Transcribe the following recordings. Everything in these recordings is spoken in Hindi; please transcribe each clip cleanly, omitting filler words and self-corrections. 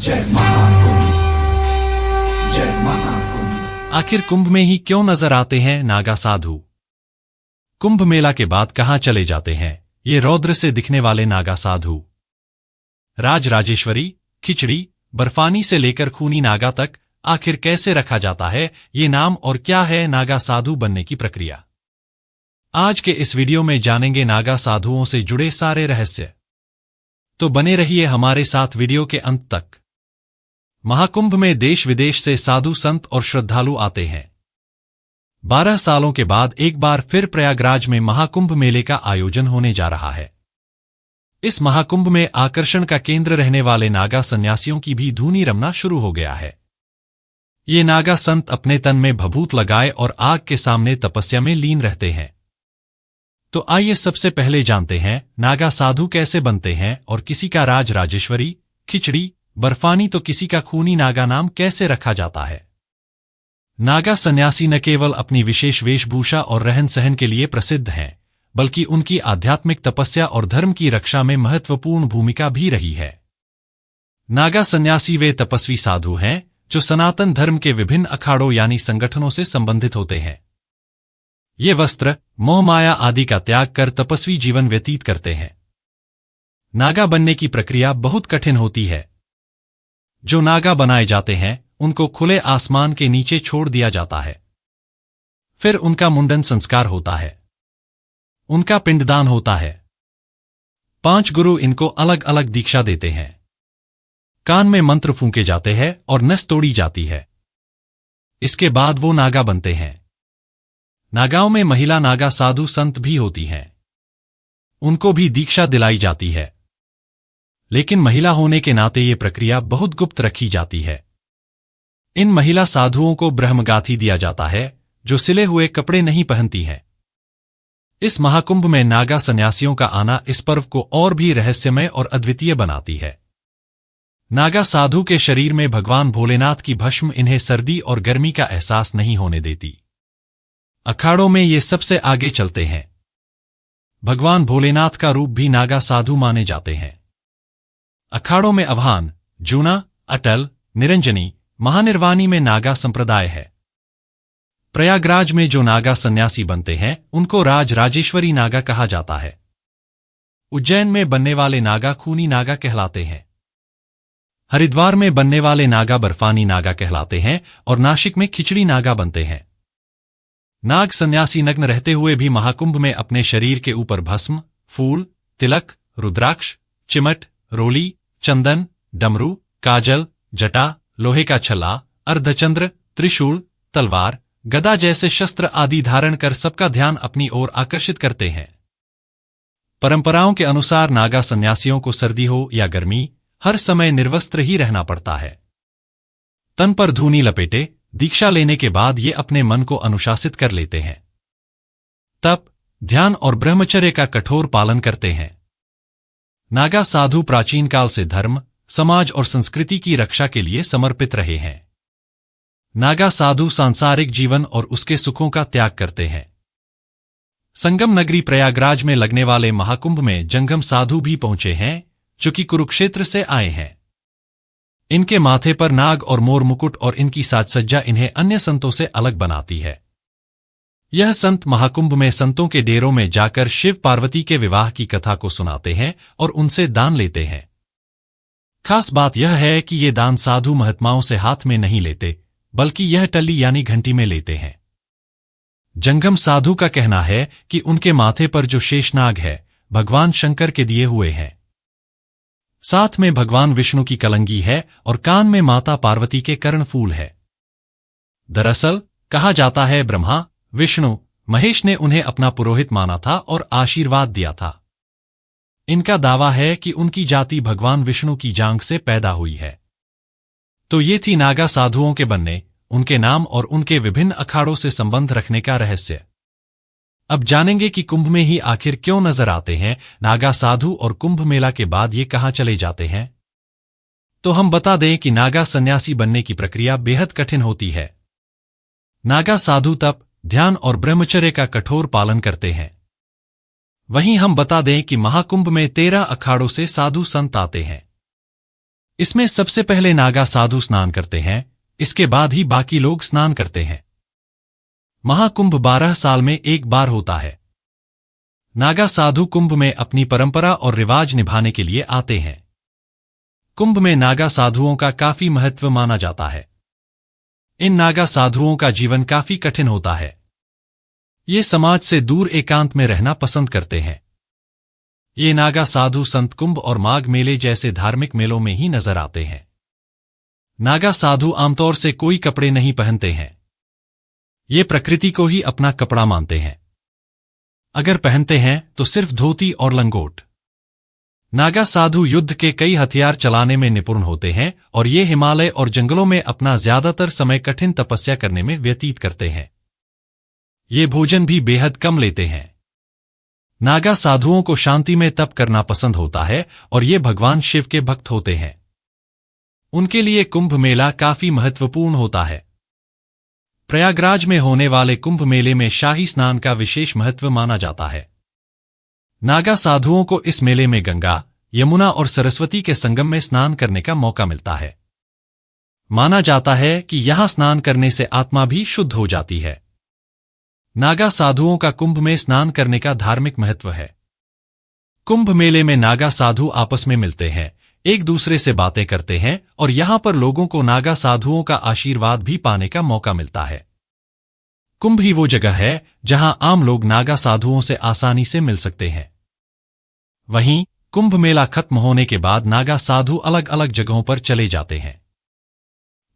जय महाकुंभ, जय महाकुंभ। आखिर कुंभ में ही क्यों नजर आते हैं नागा साधु? कुंभ मेला के बाद कहां चले जाते हैं ये रौद्र से दिखने वाले नागा साधु? राजराजेश्वरी, खिचड़ी, बर्फानी से लेकर खूनी नागा तक आखिर कैसे रखा जाता है ये नाम, और क्या है नागा साधु बनने की प्रक्रिया? आज के इस वीडियो में जानेंगे नागा साधुओं से जुड़े सारे रहस्य। तो बने रहिए हमारे साथ वीडियो के अंत तक। महाकुंभ में देश विदेश से साधु संत और श्रद्धालु आते हैं। 12 सालों के बाद एक बार फिर प्रयागराज में महाकुंभ मेले का आयोजन होने जा रहा है। इस महाकुंभ में आकर्षण का केंद्र रहने वाले नागा सन्यासियों की भी धूनी रमना शुरू हो गया है। ये नागा संत अपने तन में भभूत लगाए और आग के सामने तपस्या में लीन रहते हैं। तो आइए सबसे पहले जानते हैं नागा साधु कैसे बनते हैं, और किसी का राजराजेश्वरी, खिचड़ी, बर्फानी तो किसी का खूनी नागा नाम कैसे रखा जाता है। नागा सन्यासी न केवल अपनी विशेष वेशभूषा और रहन सहन के लिए प्रसिद्ध हैं, बल्कि उनकी आध्यात्मिक तपस्या और धर्म की रक्षा में महत्वपूर्ण भूमिका भी रही है। नागा सन्यासी वे तपस्वी साधु हैं जो सनातन धर्म के विभिन्न अखाड़ों यानी संगठनों से संबंधित होते हैं। ये वस्त्र, मोह माया आदि का त्याग कर तपस्वी जीवन व्यतीत करते हैं। नागा बनने की प्रक्रिया बहुत कठिन होती है। जो नागा बनाए जाते हैं उनको खुले आसमान के नीचे छोड़ दिया जाता है। फिर उनका मुंडन संस्कार होता है। उनका पिंडदान होता है। 5 गुरु इनको अलग अलग दीक्षा देते हैं। कान में मंत्र फूंके जाते हैं और नस तोड़ी जाती है। इसके बाद वो नागा बनते हैं। नागाओं में महिला नागा साधु संत भी होती हैं। उनको भी दीक्षा दिलाई जाती है, लेकिन महिला होने के नाते ये प्रक्रिया बहुत गुप्त रखी जाती है। इन महिला साधुओं को ब्रह्मगाथी दिया जाता है, जो सिले हुए कपड़े नहीं पहनती हैं। इस महाकुंभ में नागा सन्यासियों का आना इस पर्व को और भी रहस्यमय और अद्वितीय बनाती है। नागा साधु के शरीर में भगवान भोलेनाथ की भस्म इन्हें सर्दी और गर्मी का एहसास नहीं होने देती। अखाड़ों में ये सबसे आगे चलते हैं। भगवान भोलेनाथ का रूप भी नागा साधु माने जाते हैं। अखाड़ों में अभान, जूना, अटल, निरंजनी, महानिर्वाणी में नागा संप्रदाय है। प्रयागराज में जो नागा सन्यासी बनते हैं उनको राजराजेश्वरी नागा कहा जाता है। उज्जैन में बनने वाले नागा खूनी नागा कहलाते हैं। हरिद्वार में बनने वाले नागा बर्फानी नागा कहलाते हैं और नासिक में खिचड़ी नागा बनते हैं। नाग सन्यासी नग्न रहते हुए भी महाकुंभ में अपने शरीर के ऊपर भस्म, फूल, तिलक, रुद्राक्ष, चिमट, रोली, चंदन, डमरू, काजल, जटा, लोहे का छल्ला, अर्धचंद्र, त्रिशूल, तलवार, गदा जैसे शस्त्र आदि धारण कर सबका ध्यान अपनी ओर आकर्षित करते हैं। परंपराओं के अनुसार नागा सन्यासियों को सर्दी हो या गर्मी हर समय निर्वस्त्र ही रहना पड़ता है। तन पर धूनी लपेटे दीक्षा लेने के बाद ये अपने मन को अनुशासित कर लेते हैं। तप, ध्यान और ब्रह्मचर्य का कठोर पालन करते हैं। नागा साधु प्राचीन काल से धर्म, समाज और संस्कृति की रक्षा के लिए समर्पित रहे हैं। नागा साधु सांसारिक जीवन और उसके सुखों का त्याग करते हैं। संगम नगरी प्रयागराज में लगने वाले महाकुंभ में जंगम साधु भी पहुंचे हैं, जो कि कुरुक्षेत्र से आए हैं। इनके माथे पर नाग और मोर मुकुट और इनकी साजसज्जा इन्हें अन्य संतों से अलग बनाती है। यह संत महाकुंभ में संतों के डेरों में जाकर शिव पार्वती के विवाह की कथा को सुनाते हैं और उनसे दान लेते हैं। खास बात यह है कि ये दान साधु महात्माओं से हाथ में नहीं लेते, बल्कि यह टल्ली यानी घंटी में लेते हैं। जंगम साधु का कहना है कि उनके माथे पर जो शेषनाग है भगवान शंकर के दिए हुए हैं। साथ में भगवान विष्णु की कलंगी है और कान में माता पार्वती के कर्णफूल है। दरअसल कहा जाता है ब्रह्मा, विष्णु, महेश ने उन्हें अपना पुरोहित माना था और आशीर्वाद दिया था। इनका दावा है कि उनकी जाति भगवान विष्णु की जांघ से पैदा हुई है। तो ये थी नागा साधुओं के बनने, उनके नाम और उनके विभिन्न अखाड़ों से संबंध रखने का रहस्य। अब जानेंगे कि कुंभ में ही आखिर क्यों नजर आते हैं नागा साधु, और कुंभ मेला के बाद ये कहां चले जाते हैं। तो हम बता दें कि नागा सन्यासी बनने की प्रक्रिया बेहद कठिन होती है। नागा साधु तप, ध्यान और ब्रह्मचर्य का कठोर पालन करते हैं। वहीं हम बता दें कि महाकुंभ में 13 अखाड़ों से साधु संत आते हैं। इसमें सबसे पहले नागा साधु स्नान करते हैं, इसके बाद ही बाकी लोग स्नान करते हैं। महाकुंभ 12 साल में एक बार होता है। नागा साधु कुंभ में अपनी परंपरा और रिवाज निभाने के लिए आते हैं। कुंभ में नागा साधुओं का काफी महत्व माना जाता है। इन नागा साधुओं का जीवन काफी कठिन होता है। ये समाज से दूर एकांत में रहना पसंद करते हैं। ये नागा साधु संत कुंभ और माघ मेले जैसे धार्मिक मेलों में ही नजर आते हैं। नागा साधु आमतौर से कोई कपड़े नहीं पहनते हैं। ये प्रकृति को ही अपना कपड़ा मानते हैं। अगर पहनते हैं तो सिर्फ धोती और लंगोट। नागा साधु युद्ध के कई हथियार चलाने में निपुण होते हैं और ये हिमालय और जंगलों में अपना ज्यादातर समय कठिन तपस्या करने में व्यतीत करते हैं। ये भोजन भी बेहद कम लेते हैं। नागा साधुओं को शांति में तप करना पसंद होता है और ये भगवान शिव के भक्त होते हैं। उनके लिए कुंभ मेला काफी महत्वपूर्ण होता है। प्रयागराज में होने वाले कुंभ मेले में शाही स्नान का विशेष महत्व माना जाता है। नागा साधुओं को इस मेले में गंगा, यमुना और सरस्वती के संगम में स्नान करने का मौका मिलता है। माना जाता है कि यहां स्नान करने से आत्मा भी शुद्ध हो जाती है। नागा साधुओं का कुंभ में स्नान करने का धार्मिक महत्व है। कुंभ मेले में नागा साधु आपस में मिलते हैं, एक दूसरे से बातें करते हैं और यहां पर लोगों को नागा साधुओं का आशीर्वाद भी पाने का मौका मिलता है। कुंभ ही वो जगह है जहां आम लोग नागा साधुओं से आसानी से मिल सकते हैं। वहीं कुंभ मेला खत्म होने के बाद नागा साधु अलग अलग जगहों पर चले जाते हैं।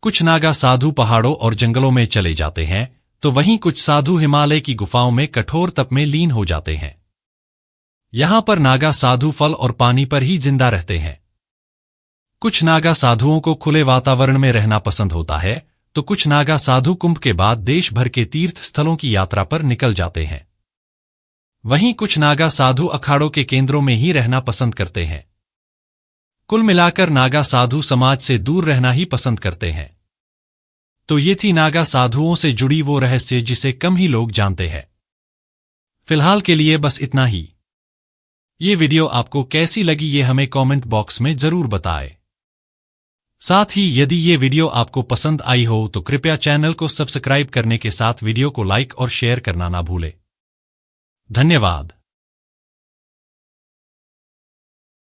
कुछ नागा साधु पहाड़ों और जंगलों में चले जाते हैं, तो वहीं कुछ साधु हिमालय की गुफाओं में कठोर तप में लीन हो जाते हैं। यहां पर नागा साधु फल और पानी पर ही जिंदा रहते हैं। कुछ नागा साधुओं को खुले वातावरण में रहना पसंद होता है, तो कुछ नागा साधु कुंभ के बाद देश भर के तीर्थ स्थलों की यात्रा पर निकल जाते हैं। वहीं कुछ नागा साधु अखाड़ों के केंद्रों में ही रहना पसंद करते हैं। कुल मिलाकर नागा साधु समाज से दूर रहना ही पसंद करते हैं। तो ये थी नागा साधुओं से जुड़ी वो रहस्य जिसे कम ही लोग जानते हैं। फिलहाल के लिए बस इतना ही। ये वीडियो आपको कैसी लगी ये हमें कमेंट बॉक्स में जरूर बताएं। साथ ही यदि ये वीडियो आपको पसंद आई हो तो कृपया चैनल को सब्सक्राइब करने के साथ वीडियो को लाइक और शेयर करना ना भूलें। धन्यवाद।